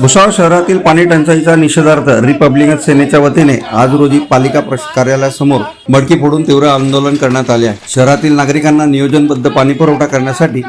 भुसावळ शहरातील पाणी टंचाईच्या निषेधार्थ रिपब्लिकन सेनेच्या वतीने आज रोजी पालिका कार्यालयासमोर मडकी फोडून तीव्र आंदोलन करण्यात आले आहे। शहरातील नागरिकांना नियोजनबद्ध पाणी पुरवठा करण्यासाठी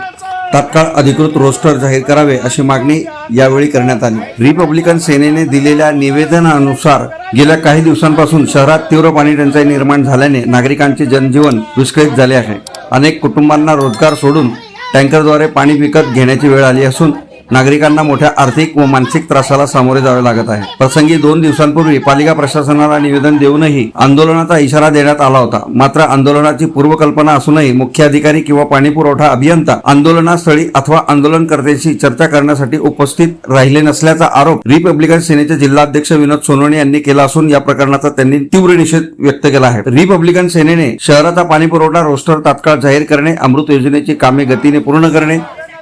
तात्काळ अधिकृत रोस्टर जाहीर करावे अशी मागणी यावेळी करण्यात आली। रिपब्लिकन सेनेने दिलेल्या निवेदनानुसार गेल्या काही दिवसांपासून शहरात तीव्र पाणी टंचाई निर्माण झाल्याने नागरिकांचे जनजीवन विस्कळीत झाले आहे। अनेक कुटुंबांना रोजगार सोडून टँकरद्वारे पाणी विकत घेण्याची वेळ आली असून नागरिकांना मोठ्या आर्थिक व मानसिक त्रासाला सामोरे जावे लागत आहे। प्रसंगी 2 दिवसांपूर्वी पालिका प्रशासनाला निवेदन देऊनही आंदोलनाचा इशारा देण्यात आला होता। मात्र आंदोलनाची पूर्वकल्पना असूनही मुख्य अधिकारी किंवा पाणी पुरवठा अभियंता आंदोलनास्थळी अथवा आंदोलनकर्त्यांशी चर्चा करण्यासाठी उपस्थित राहिले नसल्याचा आरोप रिपब्लिकन सेनेचे जिल्हाध्यक्ष विनोद सोनवणे यांनी केला असून या प्रकरणाचा त्यांनी तीव्र निषेध व्यक्त केला आहे। रिपब्लिकन सेनेने शहराचा पाणी पुरवठा रोस्टर तात्काळ जाहीर करणे, अमृत योजनेची कामे गतीने पूर्ण करणे,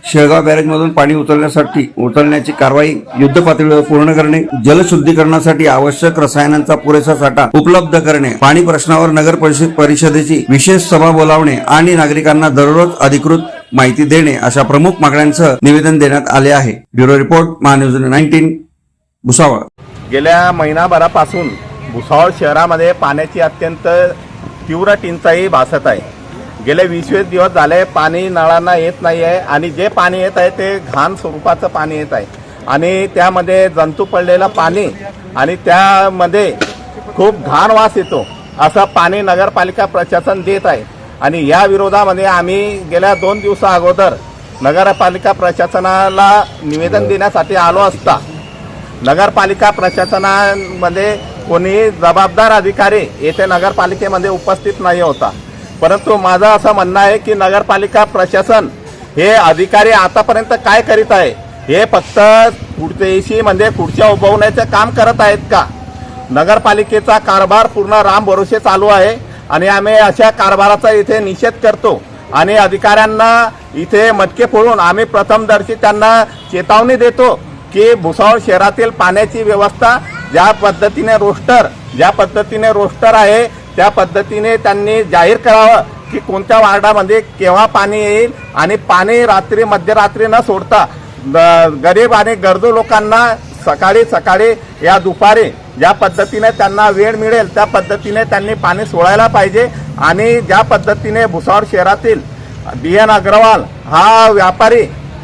शेळगाव बॅरेजमधून पाणी उचलण्याची कारवाई युद्ध पातळीवर पूर्ण करणे, जलशुद्धीकरणासाठी आवश्यक रसायनांचा पुरेसा साठा उपलब्ध करणे, पाणी प्रश्नावर नगर परिषदेची विशेष सभा बोलावणे आणि नागरिकांना दररोज अधिकृत माहिती देणे अशा प्रमुख मागण्यांसह निवेदन देण्यात आले आहे। Bureau report, Mahanews 19, Bhusawal. गेल्या महिनाभरापासून भुसावळ शहरामध्ये पाण्याची अत्यंत तीव्र टंचाई भासत आहे। गेले 20 दिवस झाले पाणी नळांना येत नाही आहे आणि जे पाणी येत आहे ते घाण स्वरूपाचं पाणी येत आहे आणि त्यामध्ये जंतू पडलेलं पाणी आणि त्यामध्ये खूप घाण वास येतो असं पाणी नगरपालिका प्रशासन देत आहे। आणि या विरोधामध्ये आम्ही गेल्या 2 दिवसा अगोदर नगरपालिका प्रशासनाला निवेदन देण्यासाठी आलो असता नगरपालिका प्रशासनामध्ये कोणी जबाबदार अधिकारी येथे नगरपालिकेमध्ये उपस्थित नाही होता। परंतु माझं असं म्हणणं आहे की नगरपालिका प्रशासन हे अधिकारी आतापर्यंत काय करीत आहे, हे फक्त म्हणजे खुर्च्या उभवण्याचं काम करत आहेत का? नगरपालिकेचा कारभार पूर्ण रामभरोसे चालू आहे आणि आम्ही अशा कारभाराचा इथे निषेध करतो आणि अधिकाऱ्यांना इथे मटके फोडून आम्ही प्रथमदर्शी त्यांना चेतावणी देतो की भुसावळ शहरातील पाण्याची व्यवस्था ज्या पद्धतीने रोस्टर आहे त्या पद्धतीने त्यांनी जाहीर करावं की कोणत्या वार्डामध्ये केव्हा पाणी येईल आणि पाणी रात्री मध्यरात्री न सोडता गरीब आणि गरजू लोकांना सकाळी या दुपारी ज्या पद्धतीने त्यांना वेळ मिळेल त्या पद्धतीने त्यांनी पाणी सोडायला पाहिजे। आणि ज्या पद्धतीने भुसावळ शहरातील DN अग्रवाल हा व्यापारी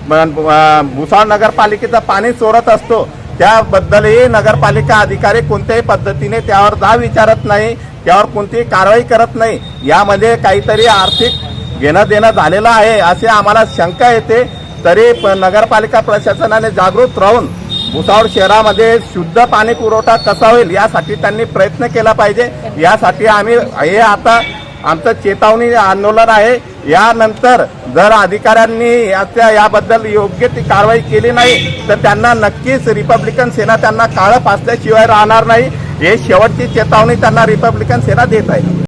भुसावळ नगरपालिकेचं पाणी चोरत असतो त्याबद्दलही नगरपालिका अधिकारी कोणत्याही पद्धतीने त्यावर जाब विचारत नाही, त्यावर कोणतीही कारवाई करत नाही। यामध्ये काहीतरी आर्थिक घेणं देणं झालेलं आहे असे आम्हाला शंका येते। तरी नगरपालिका प्रशासनाने जागृत राहून भुसावळ शहरामध्ये शुद्ध पाणी पुरवठा कसा होईल यासाठी त्यांनी प्रयत्न केला पाहिजे। यासाठी आम्ही हे आता आमचं चेतावणी आंदोलन आहे। यानंतर जर अधिकाऱ्यांनी याबद्दल योग्य ती कारवाई केली नाही तर त्यांना नक्कीच रिपब्लिकन सेना त्यांना काळं फासल्याशिवाय राहणार नाही। हे शेवटची चेतावणी त्यांना रिपब्लिकन सेना देत आहे।